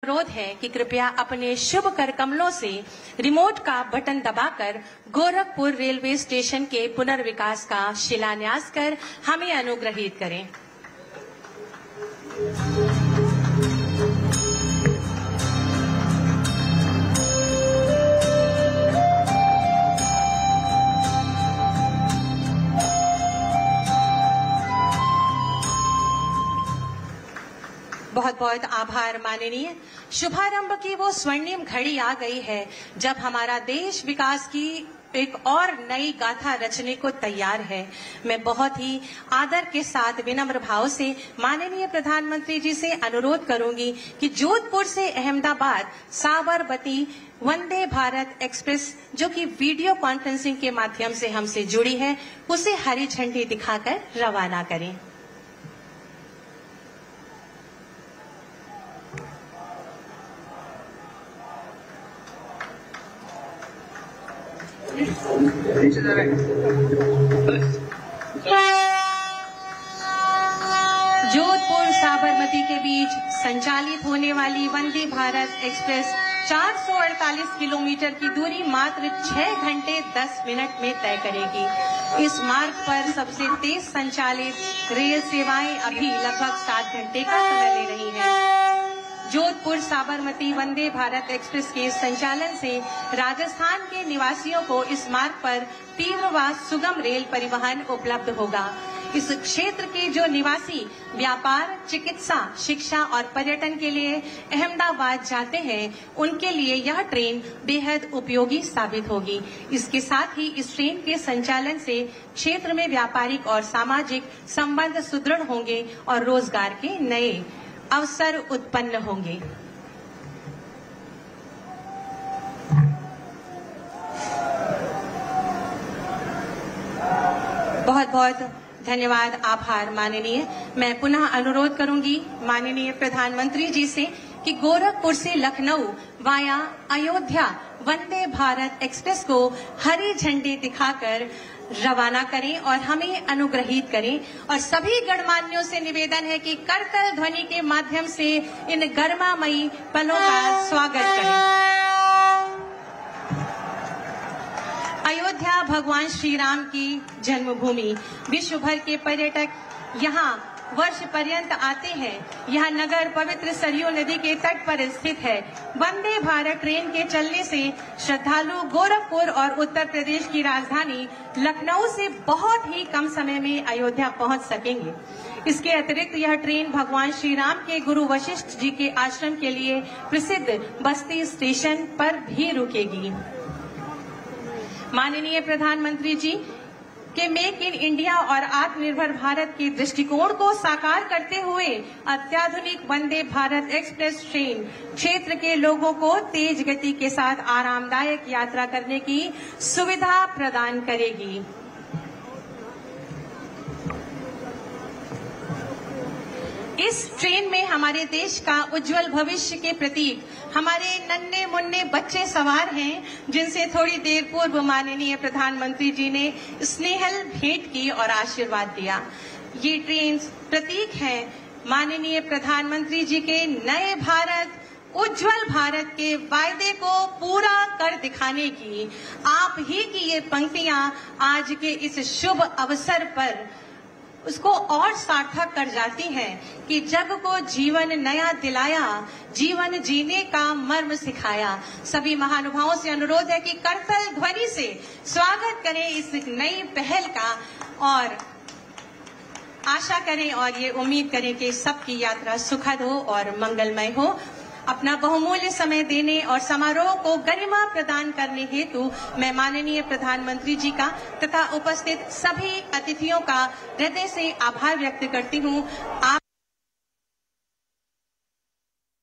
अनुरोध है कि कृपया अपने शुभ कर कमलों से रिमोट का बटन दबाकर गोरखपुर रेलवे स्टेशन के पुनर्विकास का शिलान्यास कर हमें अनुग्रहित करें। बहुत बहुत आभार माननीय। शुभारंभ की वो स्वर्णिम घड़ी आ गई है जब हमारा देश विकास की एक और नई गाथा रचने को तैयार है। मैं बहुत ही आदर के साथ विनम्र भाव से माननीय प्रधानमंत्री जी से अनुरोध करूंगी कि जोधपुर से अहमदाबाद साबरमती वंदे भारत एक्सप्रेस जो कि वीडियो कॉन्फ्रेंसिंग के माध्यम से हमसे जुड़ी है, उसे हरी झंडी दिखाकर रवाना करें। जोधपुर साबरमती के बीच संचालित होने वाली वंदे भारत एक्सप्रेस 448 किलोमीटर की दूरी मात्र 6 घंटे 10 मिनट में तय करेगी। इस मार्ग पर सबसे तेज संचालित रेल सेवाएं अभी लगभग 7 घंटे का समय ले रही हैं। जोधपुर साबरमती वंदे भारत एक्सप्रेस के संचालन से राजस्थान के निवासियों को इस मार्ग पर तीव्र व सुगम रेल परिवहन उपलब्ध होगा। इस क्षेत्र के जो निवासी व्यापार, चिकित्सा, शिक्षा और पर्यटन के लिए अहमदाबाद जाते हैं, उनके लिए यह ट्रेन बेहद उपयोगी साबित होगी। इसके साथ ही इस ट्रेन के संचालन से क्षेत्र में व्यापारिक और सामाजिक संबंध सुदृढ़ होंगे और रोजगार के नए अवसर उत्पन्न होंगे। बहुत बहुत धन्यवाद, आभार माननीय। मैं पुनः अनुरोध करूंगी माननीय प्रधानमंत्री जी से कि गोरखपुर से लखनऊ वाया अयोध्या वंदे भारत एक्सप्रेस को हरी झंडी दिखाकर रवाना करें और हमें अनुग्रहित करें। और सभी गणमान्यों से निवेदन है कि करतल ध्वनि के माध्यम से इन गर्मामयी पलों का स्वागत करें। अयोध्या भगवान श्री राम की जन्मभूमि, विश्व भर के पर्यटक यहाँ वर्ष पर्यंत आते हैं। यह नगर पवित्र सरयू नदी के तट पर स्थित है। वंदे भारत ट्रेन के चलने से श्रद्धालु गोरखपुर और उत्तर प्रदेश की राजधानी लखनऊ से बहुत ही कम समय में अयोध्या पहुंच सकेंगे। इसके अतिरिक्त यह ट्रेन भगवान श्री राम के गुरु वशिष्ठ जी के आश्रम के लिए प्रसिद्ध बस्ती स्टेशन पर भी रुकेगी। माननीय प्रधानमंत्री जी के मेक इन इंडिया और आत्मनिर्भर भारत के दृष्टिकोण को साकार करते हुए अत्याधुनिक वंदे भारत एक्सप्रेस ट्रेन क्षेत्र के लोगों को तेज गति के साथ आरामदायक यात्रा करने की सुविधा प्रदान करेगी। इस ट्रेन में हमारे देश का उज्जवल भविष्य के प्रतीक हमारे नन्हे मुन्ने बच्चे सवार हैं, जिनसे थोड़ी देर पूर्व माननीय प्रधानमंत्री जी ने स्नेहल भेंट की और आशीर्वाद दिया। ये ट्रेन प्रतीक है माननीय प्रधानमंत्री जी के नए भारत, उज्जवल भारत के वायदे को पूरा कर दिखाने की। आप ही की ये पंक्तियां आज के इस शुभ अवसर पर उसको और सार्थक कर जाती हैं कि जग को जीवन नया दिलाया, जीवन जीने का मर्म सिखाया। सभी महानुभावों से अनुरोध है कि करतल ध्वनि से स्वागत करें इस नई पहल का और आशा करें और ये उम्मीद करें कि सबकी यात्रा सुखद हो और मंगलमय हो। अपना बहुमूल्य समय देने और समारोह को गरिमा प्रदान करने हेतु मैं माननीय प्रधानमंत्री जी का तथा उपस्थित सभी अतिथियों का हृदय से आभार व्यक्त करती हूँ।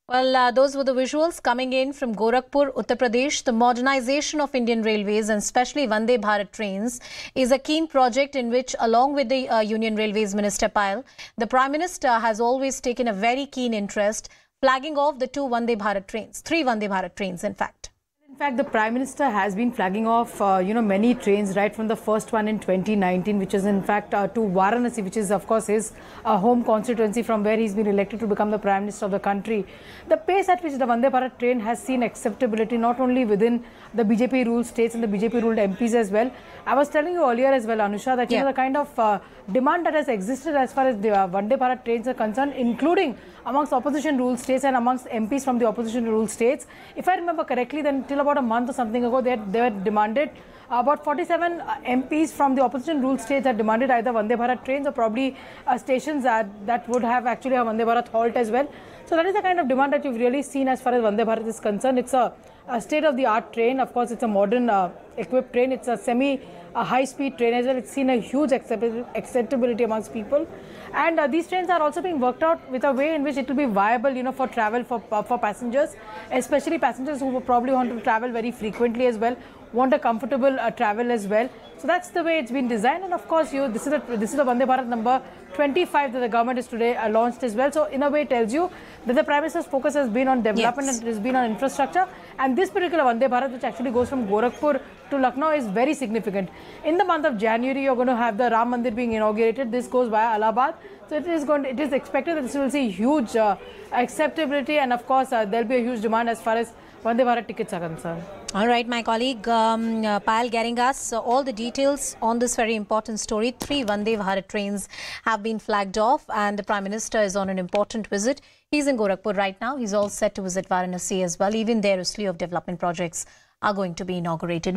Well, those were the visuals coming in from Gorakhpur, Uttar Pradesh. The modernization of Indian Railways and especially Vande Bharat trains is a keen project in which, along with the Union Railways Minister Payal, the Prime Minister has always taken a very keen interest, flagging off the 2 Vande Bharat trains, 3 Vande Bharat trains in fact. In fact, the Prime Minister has been flagging off, many trains right from the first one in 2019, which is in fact to Varanasi, which is of course his home constituency from where he's been elected to become the Prime Minister of the country. The pace at which the Vande Bharat train has seen acceptability not only within the BJP ruled states and the BJP ruled MPs as well. I was telling you earlier as well, Anusha, that the kind of demand that has existed as far as the Vande Bharat trains are concerned, including amongst opposition ruled states and amongst MPs from the opposition ruled states. If I remember correctly, then till about a month or something ago, they were demanded, about 47 MPs from the opposition ruled states had demanded either Vande Bharat trains or probably stations that would have actually a Vande Bharat halt as well. So that is the kind of demand that you've really seen as far as Vande Bharat is concerned. It's a state-of-the-art train. Of course, it's a modern equipped train. It's a high-speed train as well. It's seen a huge acceptability amongst people. And these trains are also being worked out with a way in which it will be viable, for travel for passengers, especially passengers who probably want to travel very frequently as well, want a comfortable travel as well. So that's the way it's been designed. And of course, this is the Vande Bharat number 25 that the government is today launched as well. So in a way, it tells you that the Prime Minister's focus has been on development and it has been on infrastructure. And this particular Vande Bharat, which actually goes from Gorakhpur to Lucknow, is very significant. In the month of January, you're going to have the Ram Mandir being inaugurated. This goes via Allahabad. So it is expected that this will see huge acceptability, and of course there'll be a huge demand as far as Vande Bharat tickets are concerned. All right, my colleague Payal getting us all the details on this very important story. 3 Vande Bharat trains have been flagged off and the Prime Minister is on an important visit. He's in Gorakhpur right now. He's all set to visit Varanasi as well. Even there, a slew of development projects are going to be inaugurated.